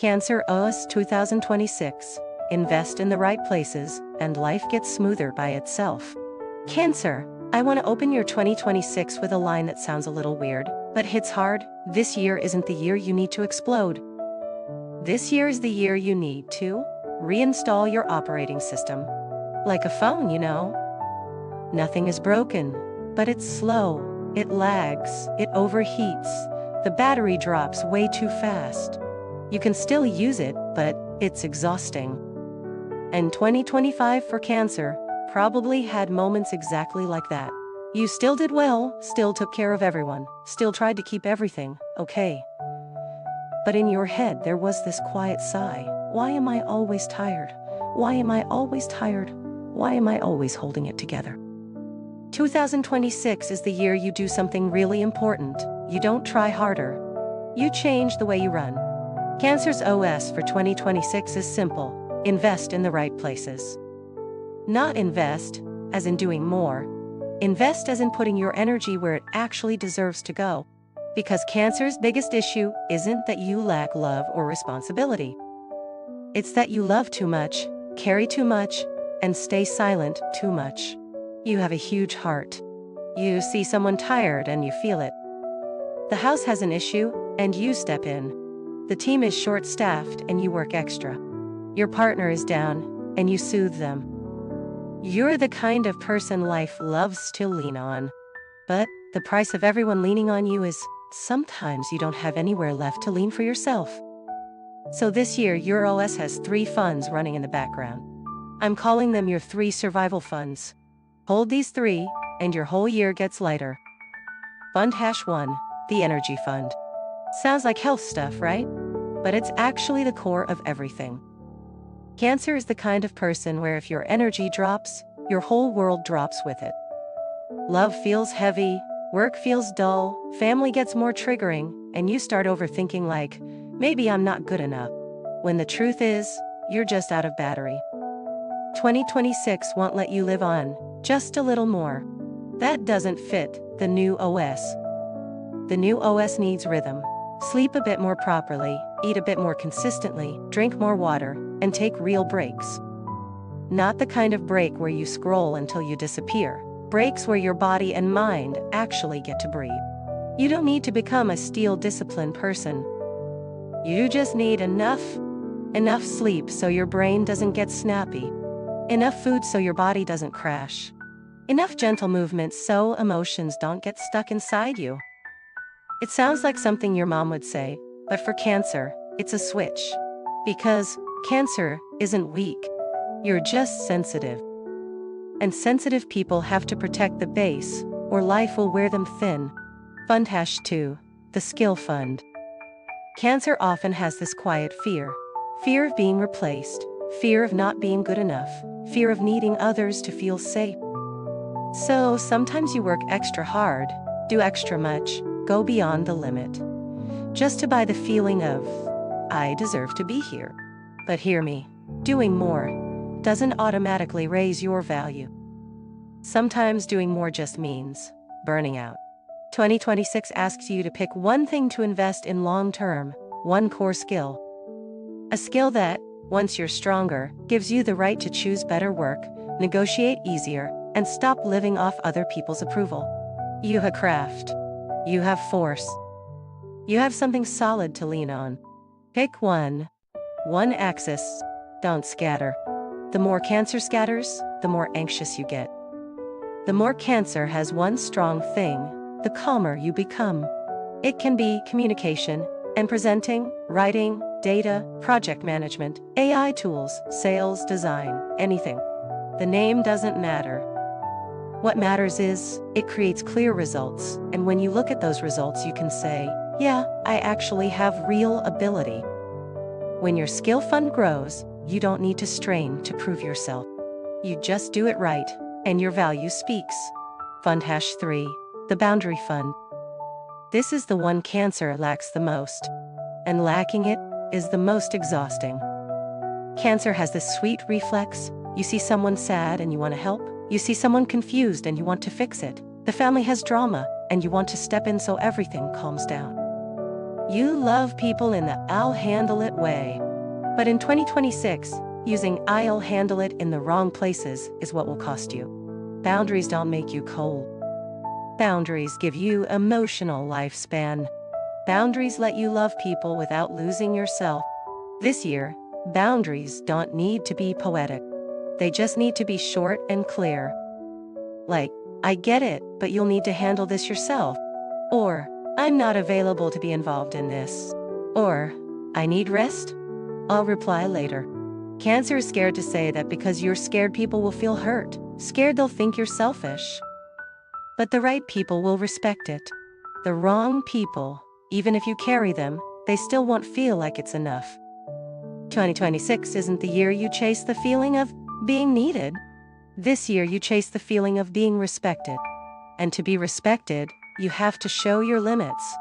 Cancer OS 2026. Invest in the right places, and life gets smoother by itself. Cancer, I want to open your 2026 with a line that sounds a little weird, but hits hard. This year isn't the year you need to explode. This year is the year you need to reinstall your operating system. Like a phone, Nothing is broken, but it's slow, it lags, it overheats, the battery drops way too fast. You can still use it, but it's exhausting. And 2025 for Cancer probably had moments exactly like that. You still did well, still took care of everyone, still tried to keep everything okay. But in your head there was this quiet sigh. Why am I always tired? Why am I always tired? Why am I always holding it together? 2026 is the year you do something really important. You don't try harder. You change the way you run. Cancer's OS for 2026 is simple. Invest in the right places. Not invest, as in doing more. Invest as in putting your energy where it actually deserves to go. Because Cancer's biggest issue isn't that you lack love or responsibility. It's that you love too much, carry too much, and stay silent too much. You have a huge heart. You see someone tired and you feel it. The house has an issue, and you step in. The team is short-staffed and you work extra. Your partner is down, and you soothe them. You're the kind of person life loves to lean on. But the price of everyone leaning on you is sometimes you don't have anywhere left to lean for yourself. So this year your OS has 3 funds running in the background. I'm calling them your 3 survival funds. Hold these 3, and your whole year gets lighter. Fund #1, the Energy Fund. Sounds like health stuff, right? But it's actually the core of everything. Cancer is the kind of person where if your energy drops, your whole world drops with it. Love feels heavy, work feels dull, family gets more triggering, and you start overthinking like, maybe I'm not good enough. When the truth is, you're just out of battery. 2026 won't let you live on, just a little more. That doesn't fit the new OS. The new OS needs rhythm. Sleep a bit more properly, eat a bit more consistently, drink more water, and take real breaks. Not the kind of break where you scroll until you disappear. Breaks where your body and mind actually get to breathe. You don't need to become a steel-disciplined person. You just need enough sleep so your brain doesn't get snappy. Enough food so your body doesn't crash. Enough gentle movements so emotions don't get stuck inside you. It sounds like something your mom would say, but for Cancer, it's a switch. Because Cancer isn't weak. You're just sensitive. And sensitive people have to protect the base, or life will wear them thin. Fund #2, the Skill Fund. Cancer often has this quiet fear. Fear of being replaced, fear of not being good enough, fear of needing others to feel safe. So sometimes you work extra hard, do extra much, go beyond the limit. Just to buy the feeling of, I deserve to be here. But hear me, doing more doesn't automatically raise your value. Sometimes doing more just means burning out. 2026 asks you to pick one thing to invest in long-term, one core skill. A skill that, once you're stronger, gives you the right to choose better work, negotiate easier, and stop living off other people's approval. You have craft. You have force. You have something solid to lean on. Pick one axis. Don't scatter. The more Cancer scatters, the more anxious you get. The more Cancer has one strong thing, the calmer you become. It can be communication and presenting, writing, data, project management, AI tools, sales, design, anything. The name doesn't matter. What matters is, it creates clear results, and when you look at those results you can say, yeah, I actually have real ability. When your skill fund grows, you don't need to strain to prove yourself. You just do it right, and your value speaks. Fund #3, the Boundary Fund. This is the one Cancer lacks the most. And lacking it is the most exhausting. Cancer has this sweet reflex. You see someone sad and you want to help. You see someone confused and you want to fix it. The family has drama and you want to step in so everything calms down. You love people in the "I'll handle it" way. But in 2026, using "I'll handle it" in the wrong places is what will cost you. Boundaries don't make you cold. Boundaries give you emotional lifespan. Boundaries let you love people without losing yourself. This year, boundaries don't need to be poetic. They just need to be short and clear. Like, "I get it, but you'll need to handle this yourself." Or, "I'm not available to be involved in this." Or, "I need rest. I'll reply later." Cancer is scared to say that because you're scared people will feel hurt, scared they'll think you're selfish. But the right people will respect it. The wrong people, even if you carry them, they still won't feel like it's enough. 2026 isn't the year you chase the feeling of being needed. This year you chase the feeling of being respected. And to be respected, you have to show your limits.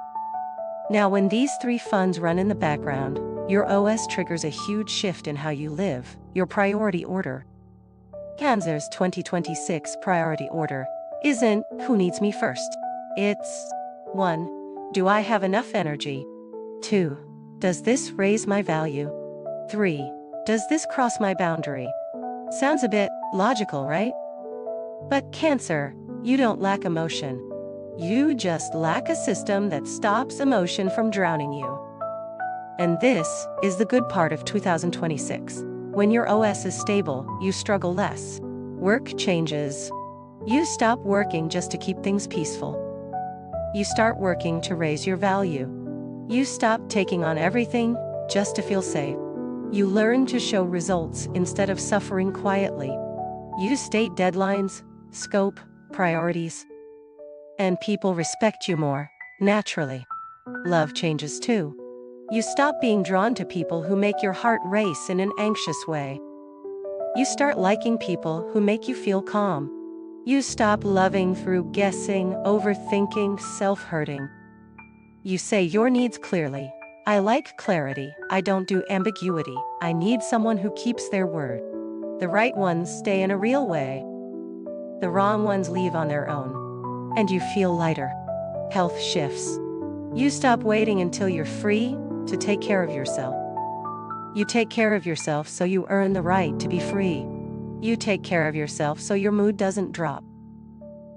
Now, when these three funds run in the background, your OS triggers a huge shift in how you live, your priority order. Cancer's 2026 priority order isn't "who needs me first?" It's 1. Do I have enough energy? 2. Does this raise my value? 3. Does this cross my boundary? Sounds a bit logical, right? But Cancer, you don't lack emotion. You just lack a system that stops emotion from drowning you. And this is the good part of 2026. When your OS is stable, you struggle less. Work changes. You stop working just to keep things peaceful. You start working to raise your value. You stop taking on everything just to feel safe. You learn to show results instead of suffering quietly. You state deadlines, scope, priorities. And people respect you more, naturally. Love changes too. You stop being drawn to people who make your heart race in an anxious way. You start liking people who make you feel calm. You stop loving through guessing, overthinking, self-hurting. You say your needs clearly. "I like clarity, I don't do ambiguity, I need someone who keeps their word." The right ones stay in a real way. The wrong ones leave on their own. And you feel lighter. Health shifts. You stop waiting until you're free to take care of yourself. You take care of yourself so you earn the right to be free. You take care of yourself so your mood doesn't drop.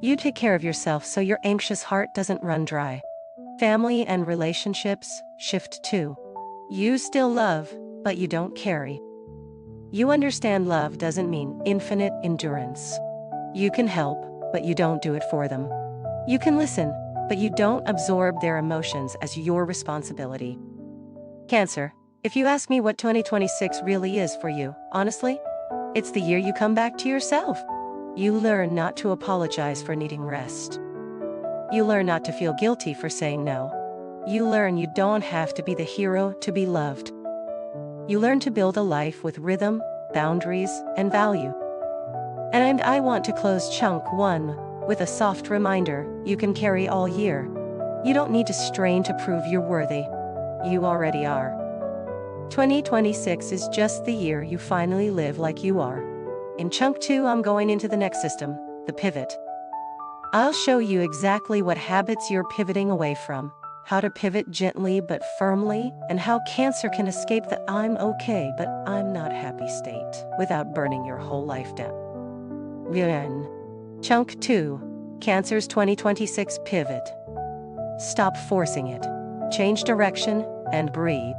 You take care of yourself so your anxious heart doesn't run dry. Family and relationships shift too. You still love, but you don't carry. You understand love doesn't mean infinite endurance. You can help, but you don't do it for them. You can listen, but you don't absorb their emotions as your responsibility. Cancer, if you ask me what 2026 really is for you, honestly, it's the year you come back to yourself. You learn not to apologize for needing rest. You learn not to feel guilty for saying no. You learn you don't have to be the hero to be loved. You learn to build a life with rhythm, boundaries, and value. And I want to close chunk 1 with a soft reminder you can carry all year. You don't need to strain to prove you're worthy. You already are. 2026 is just the year you finally live like you are. In chunk 2, I'm going into the next system, the pivot. I'll show you exactly what habits you're pivoting away from, how to pivot gently but firmly, and how Cancer can escape the "I'm okay but I'm not happy" state without burning your whole life down. Chunk 2, Cancer's 2026 pivot. Stop forcing it. Change direction and breathe.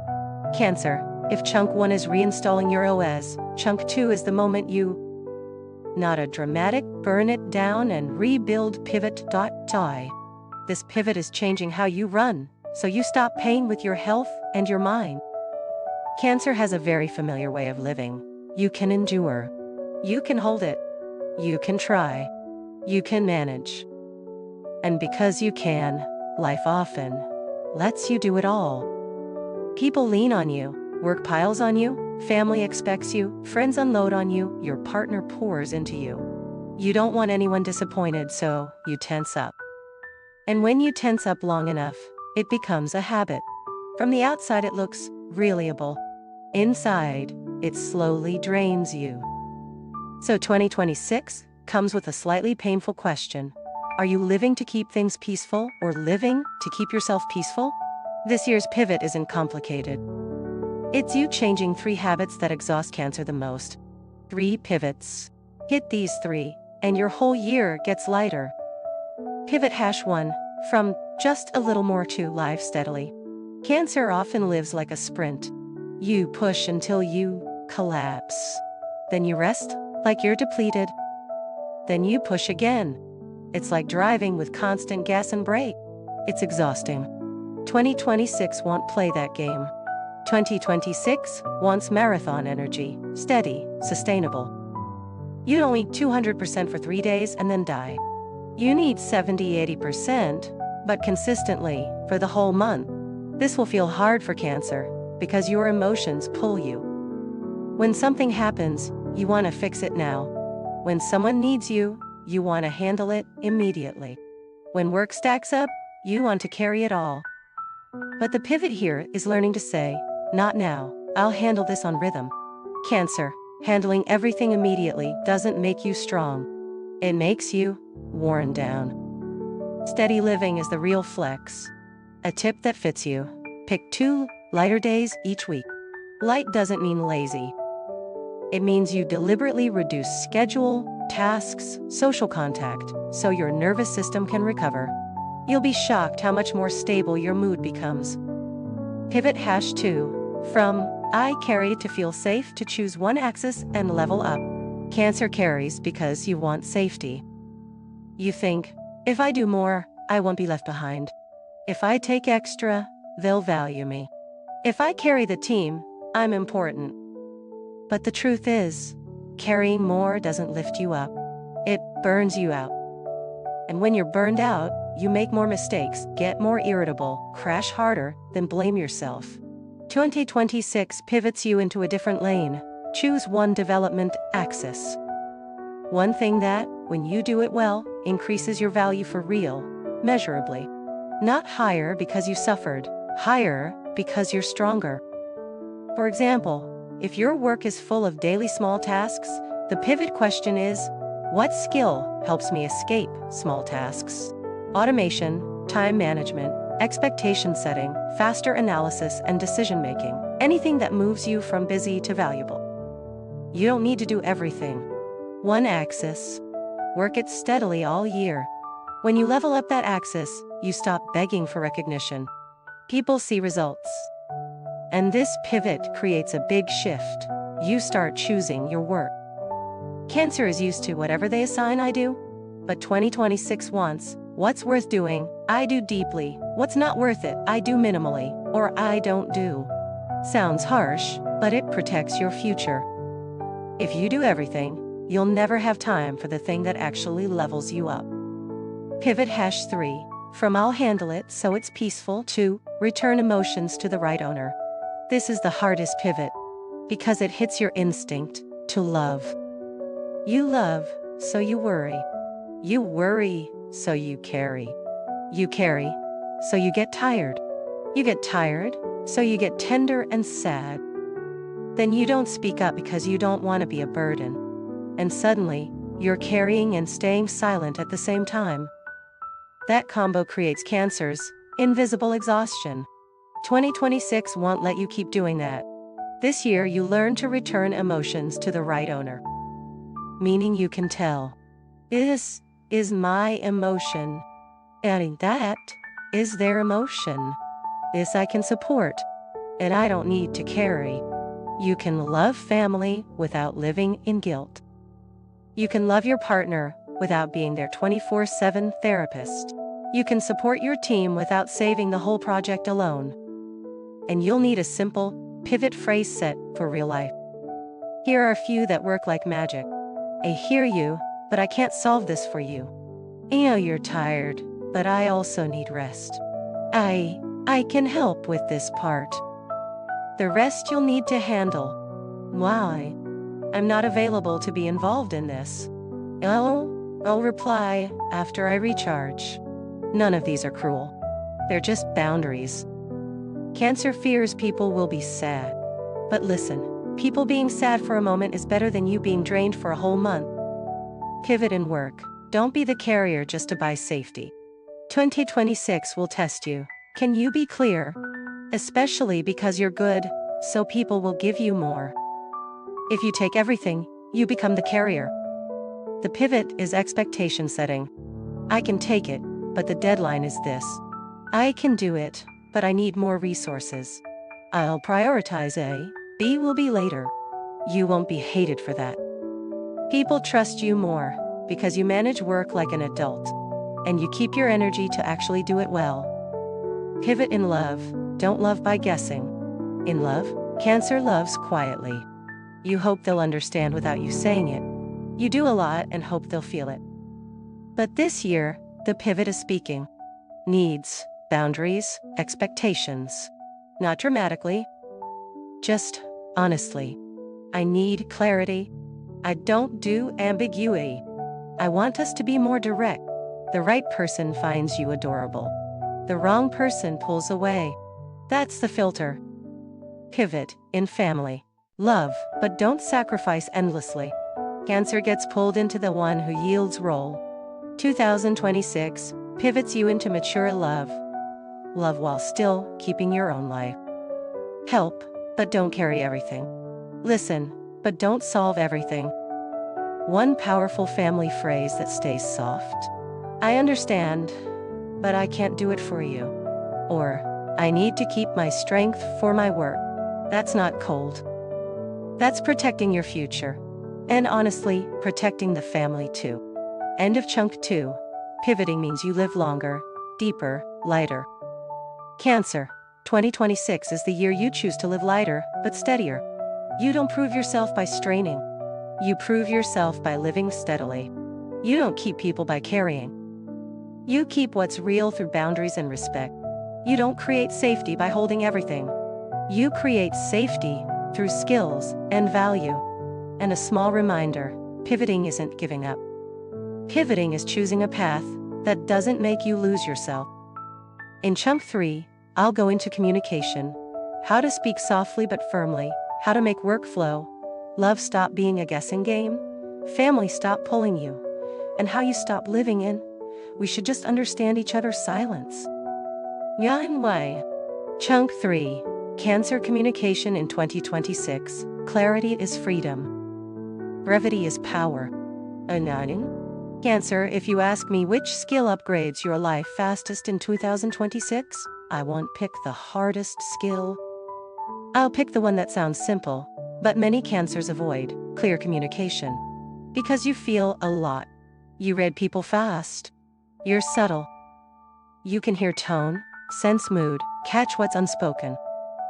Cancer, if chunk 1 is reinstalling your OS, chunk 2 is the moment you not a dramatic burn it down and rebuild pivot. This pivot is changing how you run, so you stop paying with your health and your mind. Cancer has a very familiar way of living. You can endure. You can hold it. You can try. You can manage. And because you can, life often lets you do it all. People lean on you, work piles on you, family expects you, friends unload on you, your partner pours into you. You don't want anyone disappointed, so you tense up. And when you tense up long enough, it becomes a habit. From the outside it looks reliable. Inside, it slowly drains you. So 2026 comes with a slightly painful question. Are you living to keep things peaceful or living to keep yourself peaceful? This year's pivot isn't complicated. It's you changing 3 habits that exhaust Cancer the most. 3 pivots. Hit these 3, and your whole year gets lighter. Pivot #1. From just a little more to live steadily. Cancer often lives like a sprint. You push until you collapse. Then you rest, like you're depleted. Then you push again. It's like driving with constant gas and brake. It's exhausting. 2026 won't play that game. 2026 wants marathon energy, steady, sustainable. You don't need 200% for 3 days and then die. You need 70–80%, but consistently, for the whole month. This will feel hard for Cancer, because your emotions pull you. When something happens, you want to fix it now. When someone needs you, you want to handle it immediately. When work stacks up, you want to carry it all. But the pivot here is learning to say, not now, I'll handle this on rhythm. Cancer, handling everything immediately doesn't make you strong. It makes you worn down. Steady living is the real flex. A tip that fits you. Pick 2 lighter days each week. Light doesn't mean lazy. It means you deliberately reduce schedule, tasks, social contact, so your nervous system can recover. You'll be shocked how much more stable your mood becomes. Pivot #2. From I carry to feel safe to choose one axis and level up. Cancer carries because you want safety. You think, if I do more, I won't be left behind. If I take extra, they'll value me. If I carry the team, I'm important. But the truth is, carrying more doesn't lift you up. It burns you out. And when you're burned out, you make more mistakes, get more irritable, crash harder, then blame yourself. 2026 pivots you into a different lane. Choose one development axis. One thing that, when you do it well, increases your value for real, measurably. Not higher because you suffered, higher because you're stronger. For example, if your work is full of daily small tasks, the pivot question is, what skill helps me escape small tasks? Automation, time management, expectation setting, faster analysis and decision making. Anything that moves you from busy to valuable. You don't need to do everything. One axis. Work it steadily all year. When you level up that axis, you stop begging for recognition. People see results. And this pivot creates a big shift. You start choosing your work. Cancer is used to whatever they assign I do. But 2026 wants, what's worth doing, I do deeply, what's not worth it, I do minimally, or I don't do. Sounds harsh, but it protects your future. If you do everything, you'll never have time for the thing that actually levels you up. Pivot #3. From I'll handle it so it's peaceful to return emotions to the right owner. This is the hardest pivot, because it hits your instinct to love. You love, so you worry. You worry, so you carry. You carry, so you get tired. You get tired, so you get tender and sad. Then you don't speak up because you don't want to be a burden. And suddenly, you're carrying and staying silent at the same time. That combo creates Cancer's invisible exhaustion. 2026 won't let you keep doing that. This year you learn to return emotions to the right owner. Meaning you can tell, this is my emotion, and that is their emotion. This I can support, and I don't need to carry. You can love family without living in guilt. You can love your partner without being their 24/7 therapist. You can support your team without saving the whole project alone. And you'll need a simple, pivot phrase set for real life. Here are a few that work like magic. I hear you, but I can't solve this for you. I know you're tired, but I also need rest. I can help with this part. The rest you'll need to handle. Why? I'm not available to be involved in this. I'll reply after I recharge. None of these are cruel. They're just boundaries. Cancer fears people will be sad. But listen, people being sad for a moment is better than you being drained for a whole month. Pivot and work. Don't be the carrier just to buy safety. 2026 will test you. Can you be clear, especially because you're good, so people will give you more. If you take everything, you become the carrier. The pivot is expectation setting. I can take it, but the deadline is this. I can do it, but I need more resources. I'll prioritize A, B will be later. You won't be hated for that. People trust you more because you manage work like an adult, and you keep your energy to actually do it well. Pivot in love. Don't love by guessing. In love, Cancer loves quietly. You hope they'll understand without you saying it. You do a lot and hope they'll feel it. But this year, the pivot is speaking. Needs, boundaries, expectations. Not dramatically. Just honestly. I need clarity. I don't do ambiguity. I want us to be more direct. The right person finds you adorable. The wrong person pulls away. That's the filter. Pivot in family. Love, but don't sacrifice endlessly. Cancer gets pulled into the one who yields role. 2026 pivots you into mature love. Love while still keeping your own life. Help, but don't carry everything. Listen, but don't solve everything. One powerful family phrase that stays soft. I understand, but I can't do it for you. Or, I need to keep my strength for my work. That's not cold. That's protecting your future. And honestly, protecting the family too. End of chunk 2. Pivoting means you live longer, deeper, lighter. Cancer. 2026 is the year you choose to live lighter, but steadier. You don't prove yourself by straining. You prove yourself by living steadily. You don't keep people by carrying. You keep what's real through boundaries and respect. You don't create safety by holding everything. You create safety through skills and value. And a small reminder, pivoting isn't giving up. Pivoting is choosing a path that doesn't make you lose yourself. In chunk 3, I'll go into communication, how to speak softly but firmly, how to make work flow, love stop being a guessing game, family stop pulling you, and how you stop living in, we should just understand each other's silence. Yan Wei. Chunk 3. Cancer communication in 2026. Clarity is freedom. Brevity is power. Annoying? Cancer, if you ask me which skill upgrades your life fastest in 2026, I won't pick the hardest skill. I'll pick the one that sounds simple, but many Cancers avoid, clear communication. Because you feel a lot. You read people fast. You're subtle. You can hear tone, sense mood, catch what's unspoken.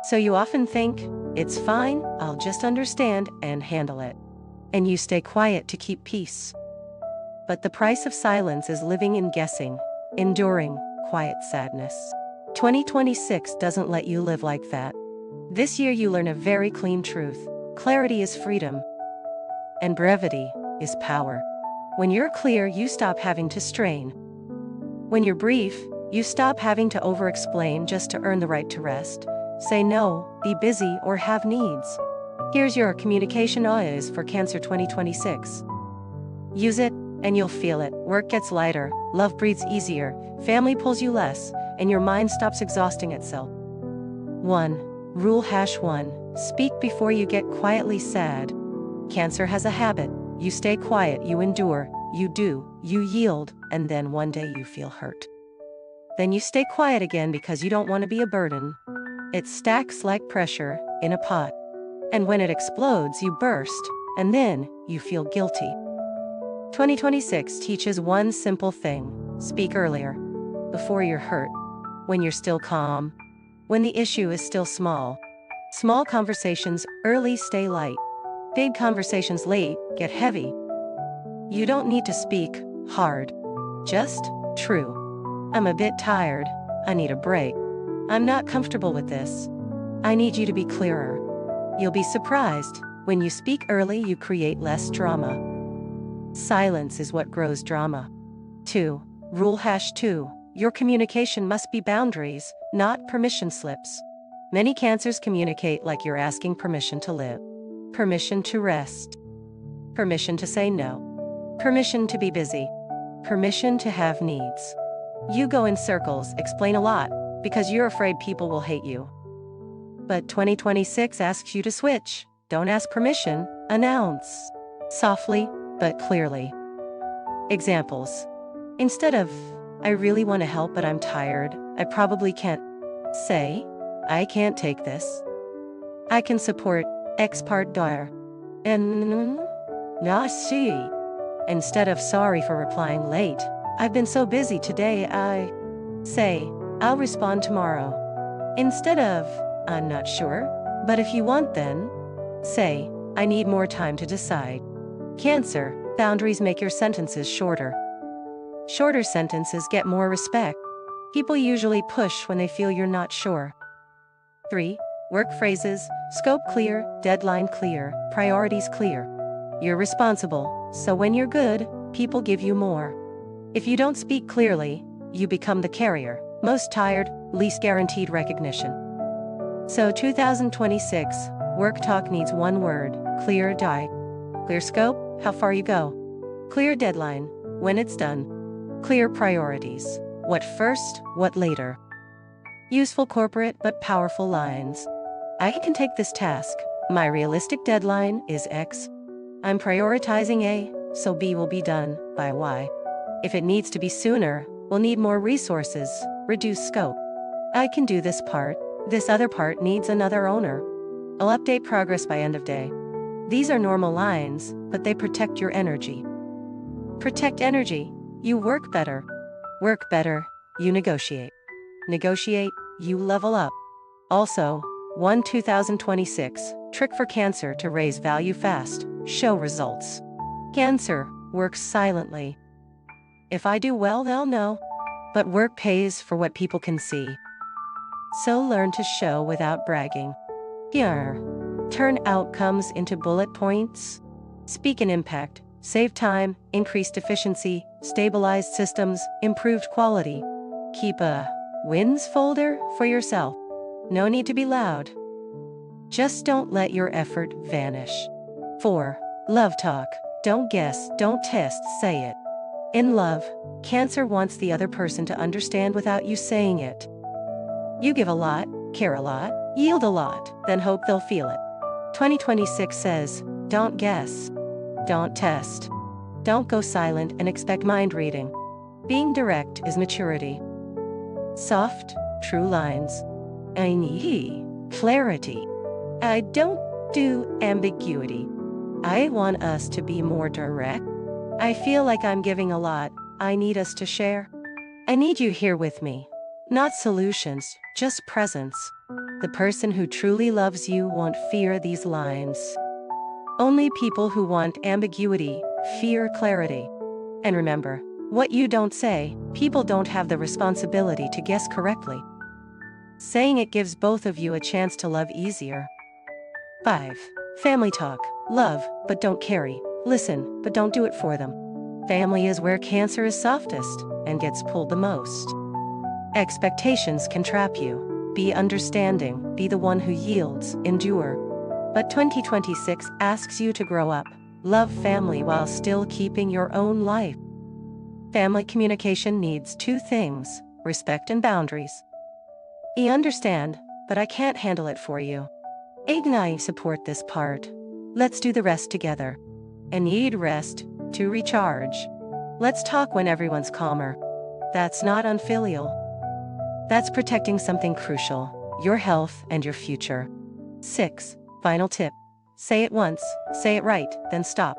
So you often think, it's fine, I'll just understand and handle it. And you stay quiet to keep peace. But the price of silence is living in guessing, enduring quiet sadness. 2026 doesn't let you live like that. This year you learn a very clean truth. Clarity is freedom. And brevity is power. When you're clear, you stop having to strain. When you're brief, you stop having to over-explain just to earn the right to rest. Say no, be busy, or have needs. Here's your communication OIs for Cancer 2026. Use it, and you'll feel it. Work gets lighter, love breathes easier, family pulls you less, and your mind stops exhausting itself. 1. Rule #1. Speak before you get quietly sad. Cancer has a habit. You stay quiet, you endure, you do, you yield, and then one day you feel hurt. Then you stay quiet again because you don't want to be a burden. It stacks like pressure in a pot. And when it explodes, you burst, and then you feel guilty. 2026 teaches one simple thing. Speak earlier. Before you're hurt. When you're still calm. When the issue is still small. Small conversations early stay light. Big conversations late get heavy. You don't need to speak hard. Just true. I'm a bit tired. I need a break. I'm not comfortable with this. I need you to be clearer. You'll be surprised. When you speak early, you create less drama. Silence is what grows drama. 2. Rule #2. Your communication must be boundaries, not permission slips. Many Cancers communicate like you're asking permission to live. Permission to rest. Permission to say no. Permission to be busy. Permission to have needs. You go in circles, explain a lot, because you're afraid people will hate you. But 2026 asks you to switch. Don't ask permission, announce. Softly, but clearly. Examples. Instead of, I really want to help but I'm tired, I probably can't. Say, I can't take this. I can support X part dar. And na see. Instead of sorry for replying late, I've been so busy today I say, I'll respond tomorrow. Instead of, I'm not sure, but if you want then, say, I need more time to decide. Cancer, boundaries make your sentences shorter. Shorter sentences get more respect. People usually push when they feel you're not sure. 3. Work phrases, scope clear, deadline clear, priorities clear. You're responsible, so when you're good, people give you more. If you don't speak clearly, you become the carrier, most tired, least guaranteed recognition. So 2026, work talk needs one word, clear die. Clear scope, how far you go. Clear deadline, when it's done. Clear priorities, what first, what later. Useful corporate but powerful lines. I can take this task. My realistic deadline is X. I'm prioritizing A, so B will be done by Y. If it needs to be sooner, we'll need more resources, reduce scope. I can do this part. This other part needs another owner. I'll update progress by end of day. These are normal lines, but they protect your energy. Protect energy, you work better. Work better, you negotiate. Negotiate, you level up. Also, 2026, trick for Cancer to raise value fast, show results. Cancer works silently. If I do well, they'll know. But work pays for what people can see. So learn to show without bragging. Here, turn outcomes into bullet points. Speak an impact, save time, increased efficiency, stabilized systems, improved quality. Keep a wins folder for yourself. No need to be loud. Just don't let your effort vanish. 4. Love talk. Don't guess, don't test, say it. In love, Cancer wants the other person to understand without you saying it. You give a lot, care a lot, yield a lot, then hope they'll feel it. 2026 says, don't guess. Don't test. Don't go silent and expect mind reading. Being direct is maturity. Soft, true lines. I need clarity. I don't do ambiguity. I want us to be more direct. I feel like I'm giving a lot. I need us to share. I need you here with me. Not solutions, just presence. The person who truly loves you won't fear these lines. Only people who want ambiguity fear clarity. And remember, what you don't say, people don't have the responsibility to guess correctly. Saying it gives both of you a chance to love easier. 5. Family talk. Love, but don't carry. Listen, but don't do it for them. Family is where Cancer is softest and gets pulled the most. Expectations can trap you. Be understanding, be the one who yields, endure. But 2026 asks you to grow up. Love family while still keeping your own life. Family communication needs 2 things, respect and boundaries. I understand, but I can't handle it for you. I support this part. Let's do the rest together. I need rest to recharge. Let's talk when everyone's calmer. That's not unfilial. That's protecting something crucial, your health and your future. 6. Final tip. Say it once, say it right, then stop.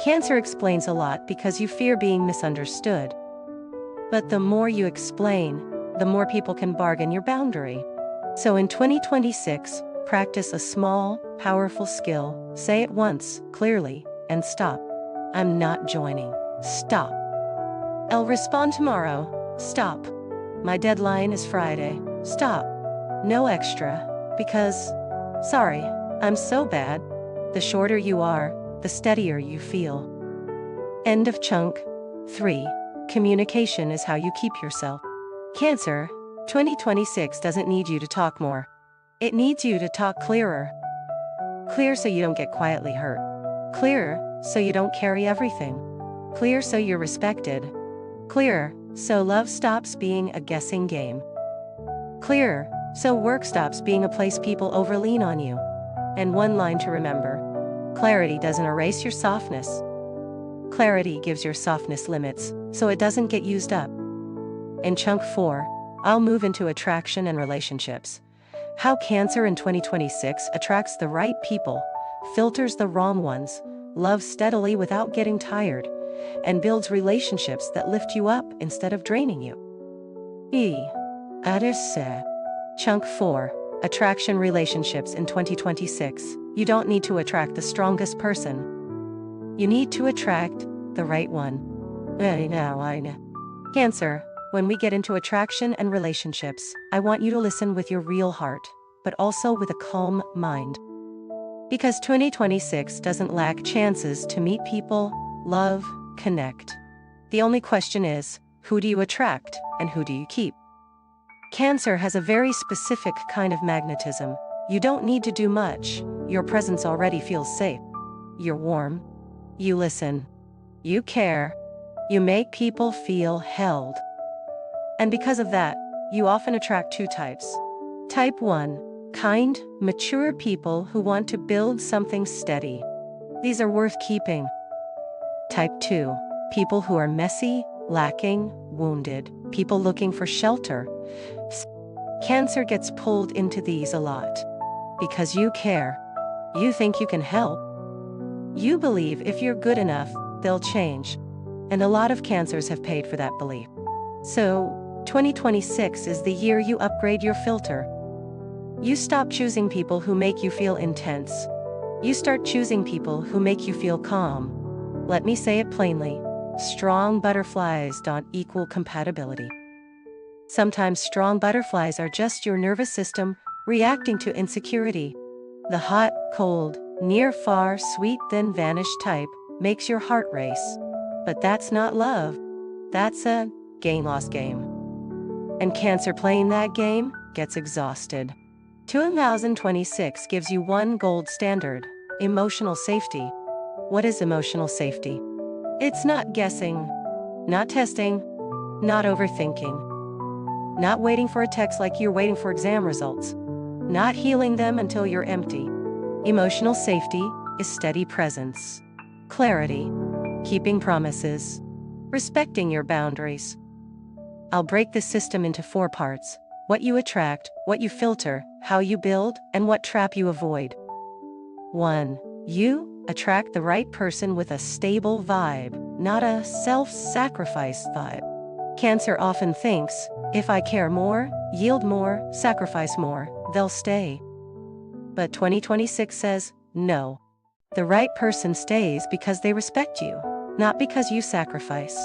Cancer explains a lot because you fear being misunderstood. But the more you explain, the more people can bargain your boundary. So in 2026, practice a small, powerful skill. Say it once, clearly, and stop. I'm not joining. Stop. I'll respond tomorrow. Stop. My deadline is Friday. Stop. No extra, because, sorry, I'm so bad. The shorter you are, the steadier you feel. End of chunk. 3. Communication is how you keep yourself. Cancer, 2026 doesn't need you to talk more. It needs you to talk clearer. Clear so you don't get quietly hurt. Clear so you don't carry everything. Clear so you're respected. Clear so love stops being a guessing game. Clear So work stops being a place people overlean on you. And one line to remember: clarity doesn't erase your softness. Clarity gives your softness limits, so it doesn't get used up. In chunk 4, I'll move into attraction and relationships. How Cancer in 2026 attracts the right people, filters the wrong ones, loves steadily without getting tired, and builds relationships that lift you up instead of draining you. Chunk 4, Attraction Relationships in 2026. You don't need to attract the strongest person. You need to attract the right one. I know. Cancer, when we get into attraction and relationships, I want you to listen with your real heart, but also with a calm mind. Because 2026 doesn't lack chances to meet people, love, connect. The only question is, who do you attract and who do you keep? Cancer has a very specific kind of magnetism. You don't need to do much. Your presence already feels safe. You're warm. You listen. You care. You make people feel held. And because of that, you often attract two types. Type 1, kind, mature people who want to build something steady. These are worth keeping. Type 2, people who are messy, lacking, wounded, people looking for shelter. Cancer gets pulled into these a lot. Because you care. You think you can help. You believe if you're good enough, they'll change. And a lot of Cancers have paid for that belief. So, 2026 is the year you upgrade your filter. You stop choosing people who make you feel intense. You start choosing people who make you feel calm. Let me say it plainly. Strong butterflies don't equal compatibility. Sometimes strong butterflies are just your nervous system reacting to insecurity. The hot, cold, near, far, sweet, then vanish type makes your heart race. But that's not love. That's a gain-loss game. And Cancer playing that game gets exhausted. 2026 gives you one gold standard: emotional safety. What is emotional safety? It's not guessing, not testing, not overthinking, not waiting for a text like you're waiting for exam results, not healing them until you're empty. Emotional safety is steady presence, clarity, keeping promises, respecting your boundaries. I'll break this system into 4 parts: what you attract, what you filter, how you build, and what trap you avoid. 1. You attract the right person with a stable vibe, not a self-sacrifice vibe. Cancer often thinks, if I care more, yield more, sacrifice more, they'll stay. But 2026 says, no. The right person stays because they respect you, not because you sacrifice.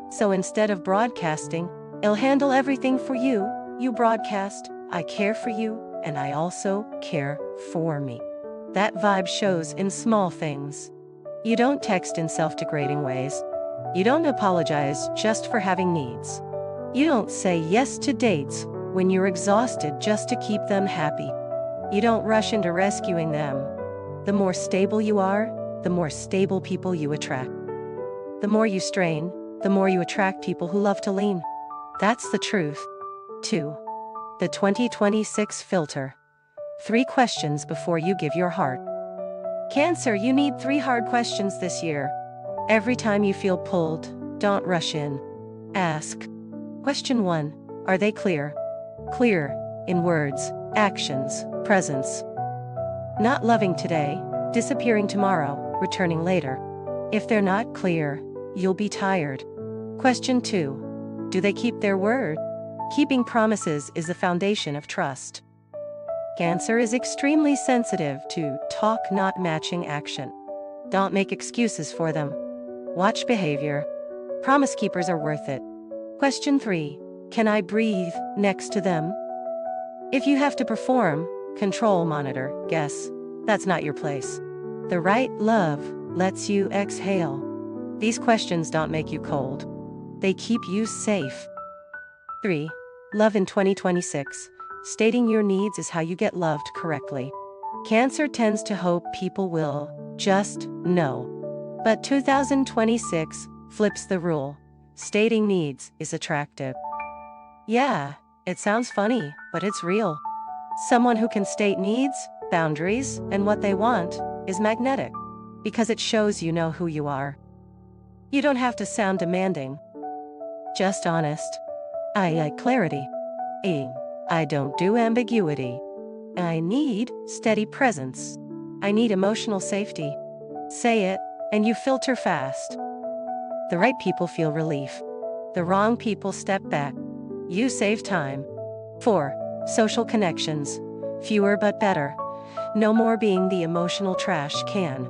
So instead of broadcasting, "I'll handle everything for you," you broadcast, "I care for you, and I also care for me." That vibe shows in small things. You don't text in self-degrading ways. You don't apologize just for having needs. You don't say yes to dates when you're exhausted just to keep them happy. You don't rush into rescuing them. The more stable you are, the more stable people you attract. The more you strain, the more you attract people who love to lean. That's the truth. 2. The 2026 filter. 3 questions before you give your heart. Cancer, you need 3 hard questions this year. Every time you feel pulled, don't rush in. Ask. Question 1. Are they clear? Clear in words, actions, presence. Not loving today, disappearing tomorrow, returning later. If they're not clear, you'll be tired. Question 2. Do they keep their word? Keeping promises is the foundation of trust. Cancer is extremely sensitive to talk not matching action. Don't make excuses for them. Watch behavior. Promise keepers are worth it. Question 3. Can I breathe next to them? If you have to perform, control, monitor, guess, that's not your place. The right love lets you exhale. These questions don't make you cold. They keep you safe. 3. Love in 2026. Stating your needs is how you get loved correctly. Cancer tends to hope people will just know. But 2026 flips the rule. Stating needs is attractive. Yeah, It sounds funny, but it's real. Someone who can state needs, boundaries, and what they want is magnetic, because it shows you know who you are. You don't have to sound demanding, just honest. I like clarity. I don't do ambiguity. I need steady presence. I need emotional safety. Say it, and you filter fast. The right people feel relief. The wrong people step back. You save time. 4. Social connections. Fewer but better. No more being the emotional trash can.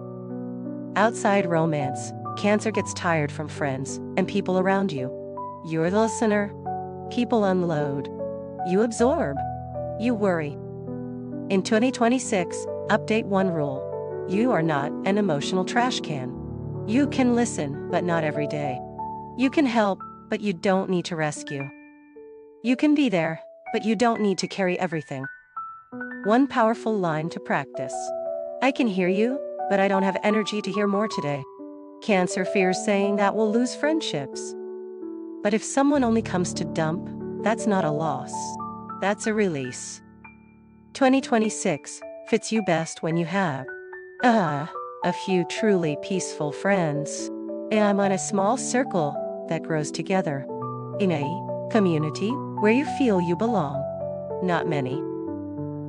Outside romance, Cancer gets tired from friends and people around you. You're the listener. People unload. You absorb. You worry. In 2026, update one rule. You are not an emotional trash can. You can listen, but not every day. You can help, but you don't need to rescue. You can be there, but you don't need to carry everything. One powerful line to practice. I can hear you, but I don't have energy to hear more today. Cancer fears saying that will lose friendships. But if someone only comes to dump, that's not a loss. That's a release. 2026 fits you best when you have a few truly peaceful friends. I'm on a small circle that grows together. In a community where you feel you belong. Not many.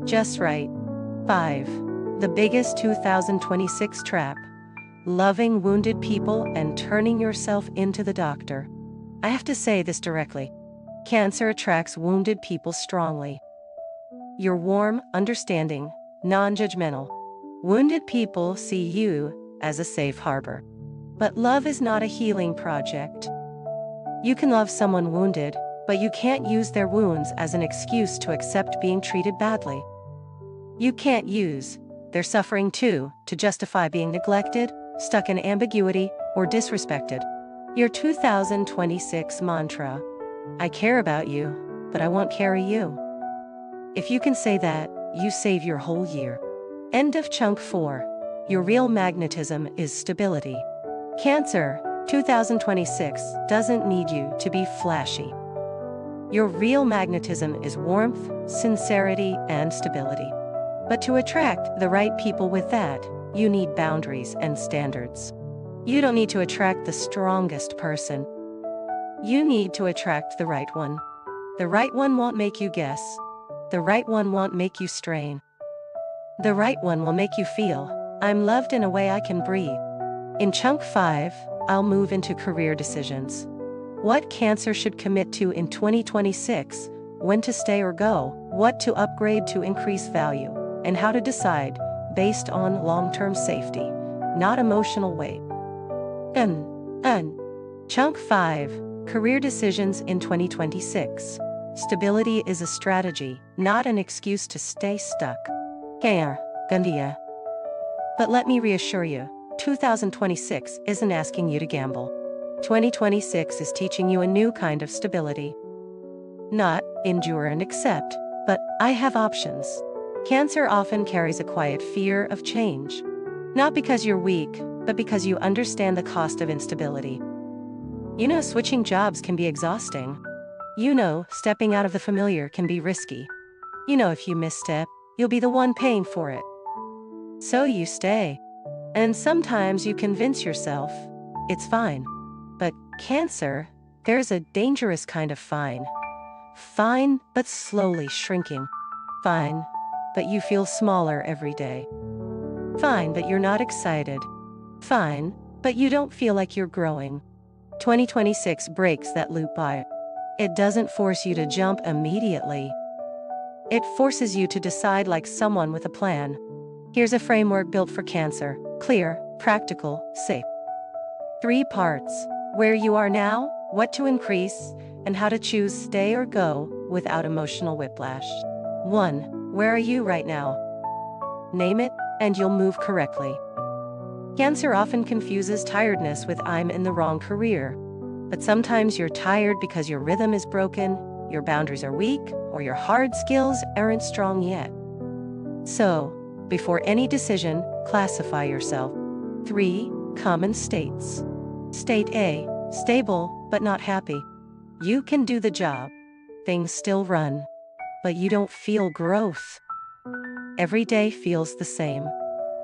Just right. 5. The biggest 2026 trap. Loving wounded people and turning yourself into the doctor. I have to say this directly. Cancer attracts wounded people strongly. You're warm, understanding, non-judgmental. Wounded people see you as a safe harbor. But love is not a healing project. You can love someone wounded, but you can't use their wounds as an excuse to accept being treated badly. You can't use their suffering too to justify being neglected, stuck in ambiguity, or disrespected. Your 2026 mantra. I care about you, but I won't carry you. If you can say that, you save your whole year. End of chunk 4. Your real magnetism is stability. Cancer, 2026 doesn't need you to be flashy. Your real magnetism is warmth, sincerity, and stability. But to attract the right people with that, you need boundaries and standards. You don't need to attract the strongest person. You need to attract the right one. The right one won't make you guess. The right one won't make you strain. The right one will make you feel, I'm loved in a way I can breathe. In chunk 5, I'll move into career decisions. What Cancer should commit to in 2026, when to stay or go, what to upgrade to increase value, and how to decide based on long-term safety, not emotional weight. Chunk 5, career decisions in 2026. Stability is a strategy, not an excuse to stay stuck. Gandia. But let me reassure you, 2026 isn't asking you to gamble. 2026 is teaching you a new kind of stability. Not endure and accept, but I have options. Cancer often carries a quiet fear of change. Not because you're weak, but because you understand the cost of instability. You know, switching jobs can be exhausting. You know, stepping out of the familiar can be risky. You know, if you misstep, you'll be the one paying for it. So you stay. And sometimes you convince yourself, it's fine. But Cancer, there's a dangerous kind of fine. Fine, but slowly shrinking. Fine, but you feel smaller every day. Fine, but you're not excited. Fine, but you don't feel like you're growing. 2026 breaks that loop by. It doesn't force you to jump immediately. It forces you to decide like someone with a plan. Here's a framework built for Cancer. Clear, practical, safe. 3 parts. Where you are now, what to increase, and how to choose stay or go without emotional whiplash. 1. Where are you right now? Name it, and you'll move correctly. Cancer often confuses tiredness with I'm in the wrong career. But sometimes you're tired because your rhythm is broken, your boundaries are weak, or your hard skills aren't strong yet. So, before any decision, classify yourself. 3. Common states. State A, stable, but not happy. You can do the job. Things still run, but you don't feel growth. Every day feels the same.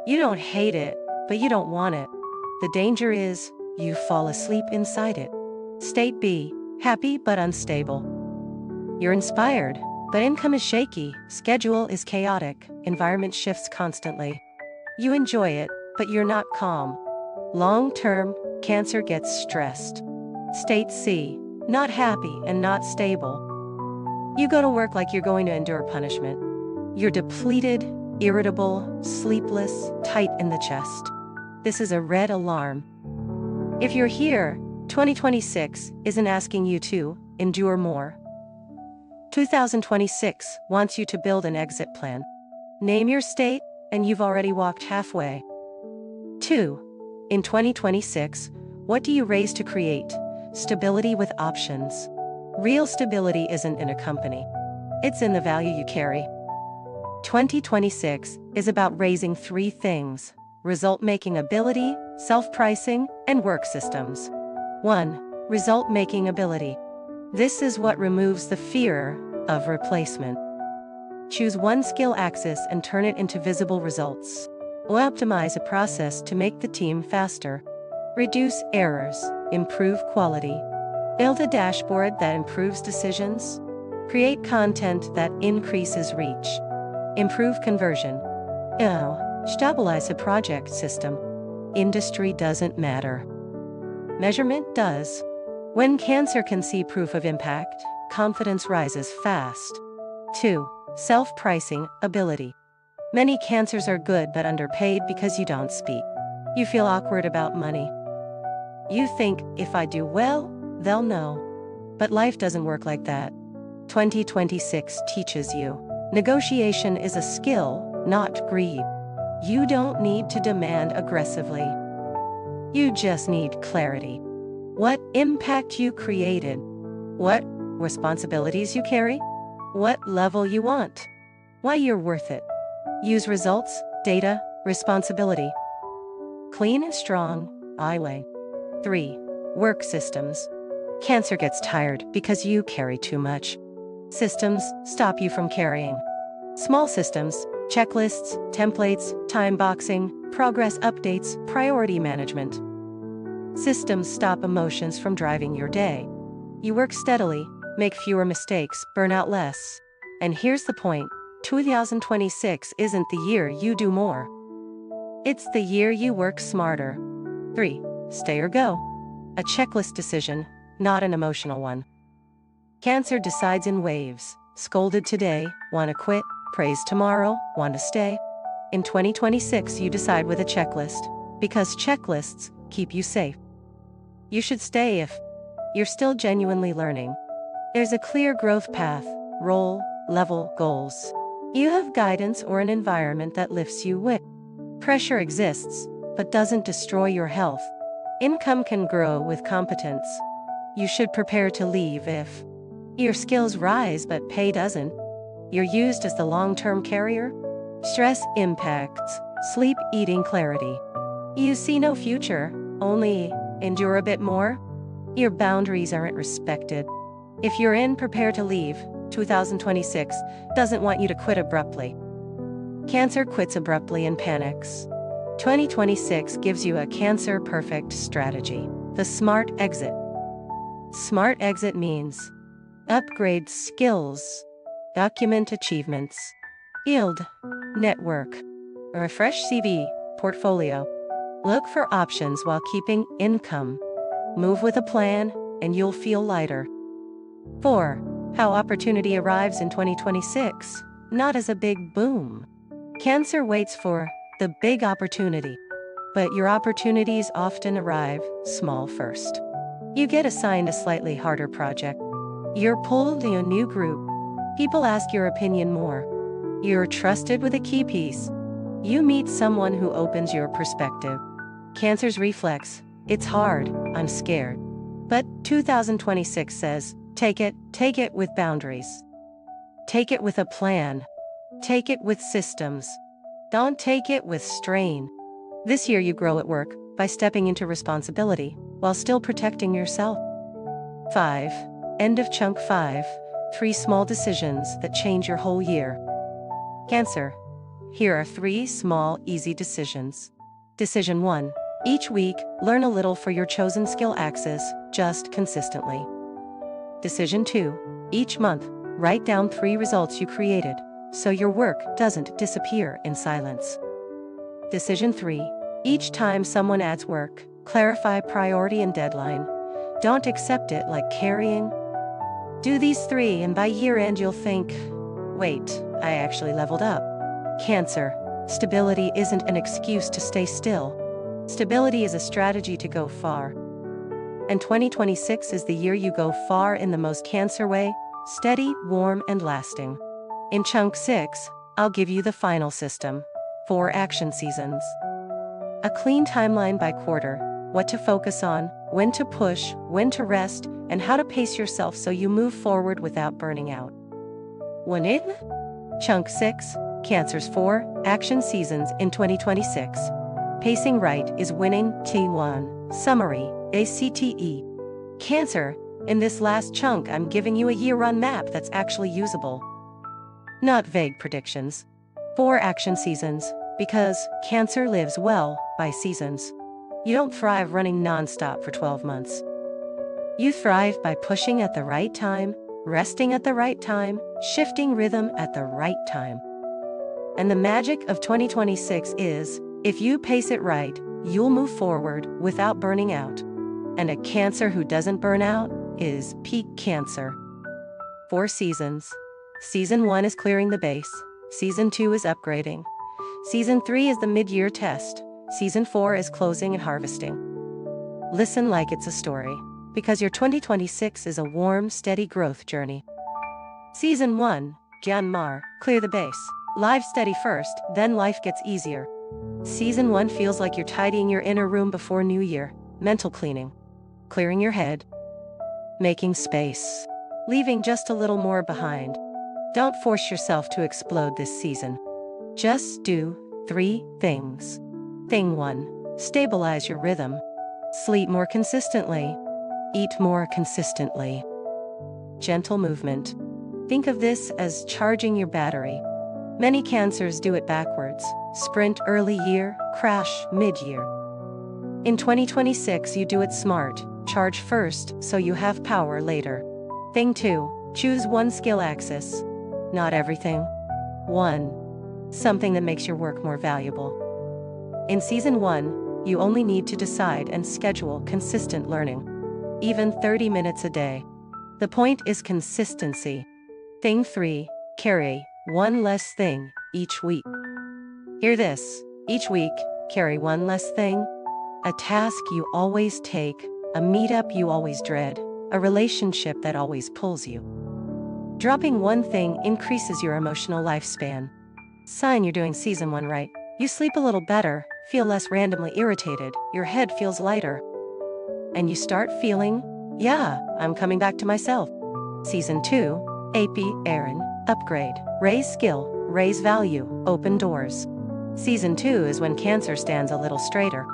You don't hate it, but you don't want it. The danger is, you fall asleep inside it. State B, happy but unstable. You're inspired, but income is shaky, schedule is chaotic, environment shifts constantly. You enjoy it, but you're not calm. Long-term, Cancer gets stressed. State C, not happy and not stable. You go to work like you're going to endure punishment. You're depleted, irritable, sleepless, tight in the chest. This is a red alarm. If you're here, 2026 isn't asking you to endure more. 2026 wants you to build an exit plan. Name your state, and you've already walked halfway. 2. In 2026, what do you raise to create? Stability with options. Real stability isn't in a company. It's in the value you carry. 2026 is about raising 3 things: result-making ability, self-pricing, and work systems. 1. Result-making ability. This is what removes the fear of replacement. Choose one skill axis and turn it into visible results. Optimize a process to make the team faster. Reduce errors, improve quality. Build a dashboard that improves decisions. Create content that increases reach. Improve conversion. Stabilize a project system. Industry doesn't matter. Measurement does. When Cancer can see proof of impact, confidence rises fast. 2. Self-pricing ability. Many Cancers are good but underpaid because you don't speak. You feel awkward about money. You think, if I do well, they'll know. But life doesn't work like that. 2026 teaches you. Negotiation is a skill, not greed. You don't need to demand aggressively. You just need clarity. What impact you created. What responsibilities you carry. What level you want. Why you're worth it. Use results, data, responsibility. Clean and strong, I way. 3. Work systems. Cancer gets tired because you carry too much. Systems stop you from carrying. Small systems, checklists, templates, time boxing, progress updates, priority management. Systems stop emotions from driving your day. You work steadily, make fewer mistakes, burn out less. And here's the point. 2026 isn't the year you do more. It's the year you work smarter. 3. Stay or go. A checklist decision, not an emotional one. Cancer decides in waves. Scolded today, want to quit, praised tomorrow, want to stay. In 2026 you decide with a checklist, because checklists keep you safe. You should stay if you're still genuinely learning. There's a clear growth path, role, level, goals. You have guidance or an environment that lifts you with. Pressure exists, but doesn't destroy your health. Income can grow with competence. You should prepare to leave if your skills rise but pay doesn't. You're used as the long-term carrier. Stress impacts sleep, eating, clarity. You see no future, only endure a bit more. Your boundaries aren't respected. If you're in, prepare to leave. 2026 doesn't want you to quit abruptly. Cancer quits abruptly and panics. 2026 gives you a Cancer-perfect strategy. The SMART exit. SMART exit means upgrade skills, document achievements, build network, refresh CV, portfolio. Look for options while keeping income. Move with a plan, and you'll feel lighter. 4. How opportunity arrives in 2026, not as a big boom. Cancer waits for the big opportunity, but your opportunities often arrive small first. You get assigned a slightly harder project. You're pulled to a new group. People ask your opinion more. You're trusted with a key piece. You meet someone who opens your perspective. Cancer's reflex, it's hard, I'm scared. But 2026 says, take it with boundaries. Take it with a plan. Take it with systems. Don't take it with strain. This year you grow at work by stepping into responsibility while still protecting yourself. 5. End of chunk 5. 3 small decisions that change your whole year. Cancer. Here are 3 small, easy decisions. Decision 1. Each week, learn a little for your chosen skill axis, just consistently. Decision 2. Each month, write down 3 results you created, so your work doesn't disappear in silence. Decision 3. Each time someone adds work, clarify priority and deadline. Don't accept it like carrying. Do these 3 and by year end you'll think, wait, I actually leveled up. Cancer. Stability isn't an excuse to stay still. Stability is a strategy to go far. And 2026 is the year you go far in the most Cancer way, steady, warm, and lasting. In Chunk 6, I'll give you the final system. 4 action seasons. A clean timeline by quarter, what to focus on, when to push, when to rest, and how to pace yourself so you move forward without burning out. 1 in Chunk 6, Cancer's 4 action seasons in 2026. Pacing right is winning. T1. Summary. ACTE. Cancer, in this last chunk I'm giving you a year-run map that's actually usable. Not vague predictions. 4 action seasons, because Cancer lives well by seasons. You don't thrive running non-stop for 12 months. You thrive by pushing at the right time, resting at the right time, shifting rhythm at the right time. And the magic of 2026 is, if you pace it right, you'll move forward without burning out. And a Cancer who doesn't burn out is peak Cancer. 4 seasons. Season 1 is clearing the base. Season 2 is upgrading. Season 3 is the mid-year test. Season 4 is closing and harvesting. Listen like it's a story, because your 2026 is a warm, steady growth journey. Season 1, Gyanmar, clear the base. Live steady first, then life gets easier. Season 1 feels like you're tidying your inner room before New Year, mental cleaning. Clearing your head. Making space. Leaving just a little more behind. Don't force yourself to explode this season. Just do 3 things. Thing 1. Stabilize your rhythm. Sleep more consistently. Eat more consistently. Gentle movement. Think of this as charging your battery. Many Cancers do it backwards. Sprint early year, crash mid-year. In 2026 you do it smart. Charge first so you have power later. Thing 2. Choose 1 skill axis. Not everything. 1. Something that makes your work more valuable. In Season 1, you only need to decide and schedule consistent learning. Even 30 minutes a day. The point is consistency. Thing 3. Carry 1 less thing each week. Hear this. Each week, carry 1 less thing. A task you always take, a meetup you always dread, a relationship that always pulls you. Dropping 1 thing increases your emotional lifespan. Sign you're doing Season 1 right. You sleep a little better, feel less randomly irritated, your head feels lighter. And you start feeling, yeah, I'm coming back to myself. Season 2, AP, Aaron, upgrade, raise skill, raise value, open doors. Season 2 is when Cancer stands a little straighter.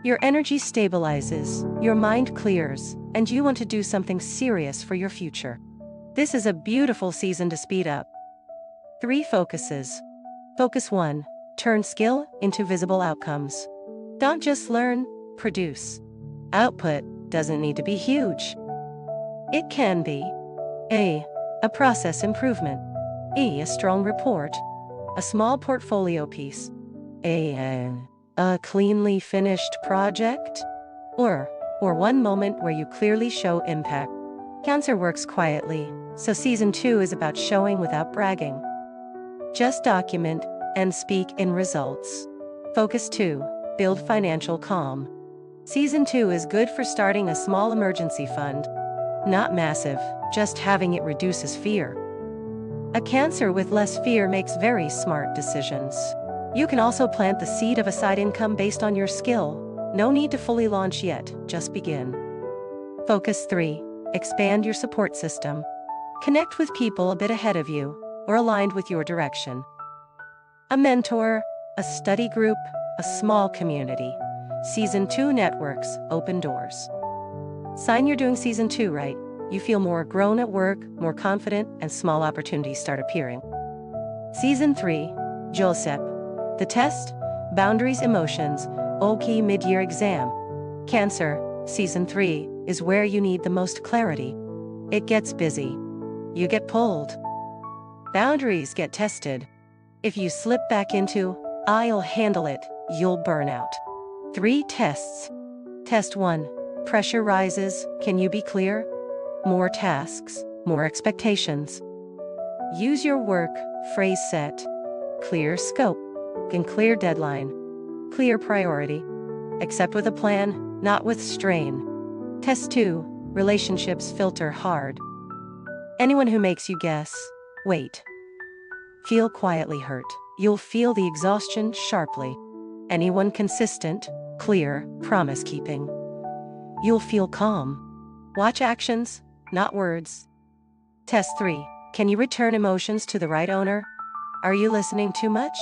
Your energy stabilizes, your mind clears, and you want to do something serious for your future. This is a beautiful season to speed up. 3 focuses. Focus 1. Turn skill into visible outcomes. Don't just learn, produce. Output doesn't need to be huge. It can be a process improvement, a strong report, a small portfolio piece, a cleanly finished project, or 1 moment where you clearly show impact. Cancer works quietly, so Season 2 is about showing without bragging. Just document and speak in results. Focus 2. Build financial calm. Season 2 is good for starting a small emergency fund. Not massive, just having it reduces fear. A Cancer with less fear makes very smart decisions. You can also plant the seed of a side income based on your skill. No need to fully launch yet, just begin. Focus 3. Expand your support system. Connect with people a bit ahead of you, or aligned with your direction. A mentor, a study group, a small community. Season 2 networks, open doors. Sign you're doing Season 2 right. You feel more grown at work, more confident, and small opportunities start appearing. Season 3, Joseph. The test, boundaries, emotions, Oki mid-year exam. Cancer, Season 3, is where you need the most clarity. It gets busy. You get pulled. Boundaries get tested. If you slip back into, "I'll handle it," you'll burn out. 3 tests. Test 1. Pressure rises. Can you be clear? More tasks, more expectations. Use your work phrase set. Clear scope and clear deadline. Clear priority. Accept with a plan, not with strain. Test 2. Relationships filter hard. Anyone who makes you guess, wait. Feel quietly hurt. You'll feel the exhaustion sharply. Anyone consistent, clear, promise-keeping. You'll feel calm. Watch actions, not words. Test 3. Can you return emotions to the right owner? Are you listening too much?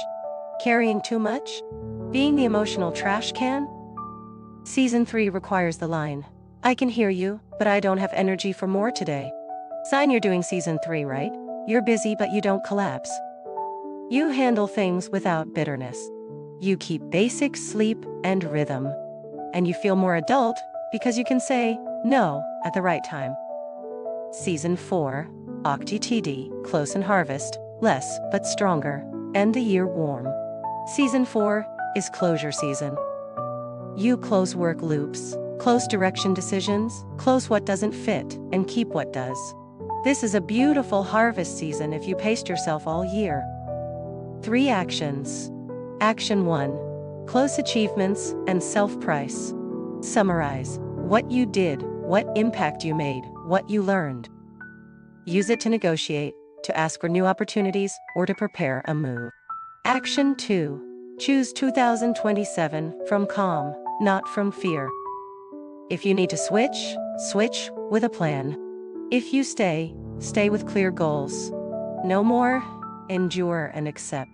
Carrying too much? Being the emotional trash can? Season 3 requires the line, "I can hear you, but I don't have energy for more today." Sign you're doing Season 3 right. You're busy but you don't collapse. You handle things without bitterness. You keep basic sleep and rhythm. And you feel more adult because you can say no at the right time. Season 4, Octi TD, close and harvest, less but stronger, end the year warm. Season 4 is closure season. You close work loops, close direction decisions, close what doesn't fit, and keep what does. This is a beautiful harvest season if you paced yourself all year. 3 actions. Action 1. Close achievements and self-price. Summarize what you did, what impact you made, what you learned. Use it to negotiate, to ask for new opportunities, or to prepare a move. Action 2. Choose 2027 from calm, not from fear. If you need to switch, switch with a plan. If you stay, stay with clear goals. No more, endure and accept.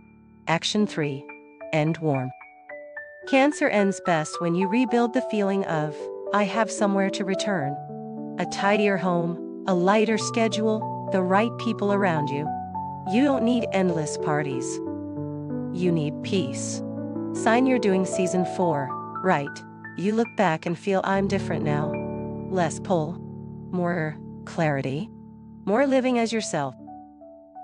Action 3. End warm. Cancer ends best when you rebuild the feeling of, "I have somewhere to return." A tidier home, a lighter schedule, the right people around you. You don't need endless parties. You need peace. Sign you're doing Season 4 right. You look back and feel, "I'm different now." Less pull, more clarity, more living as yourself.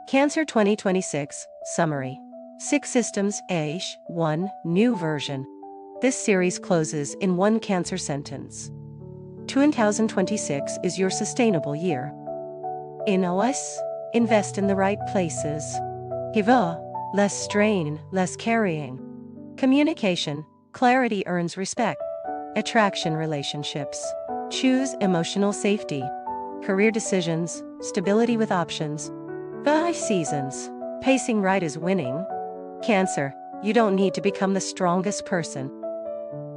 Cancer 2026 Summary. 6 systems, 1 new version. This series closes in 1 Cancer sentence. 2026 is your sustainable year. In OS, invest in the right places. Hiva, less strain, less carrying. Communication, clarity earns respect. Attraction relationships. Choose emotional safety. Career decisions, stability with options. 5 seasons. Pacing right is winning. Cancer, you don't need to become the strongest person.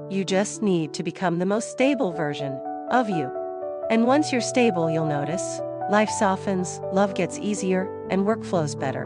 You just need to become the most stable version of you. And once you're stable, you'll notice life softens, love gets easier, and work flows better.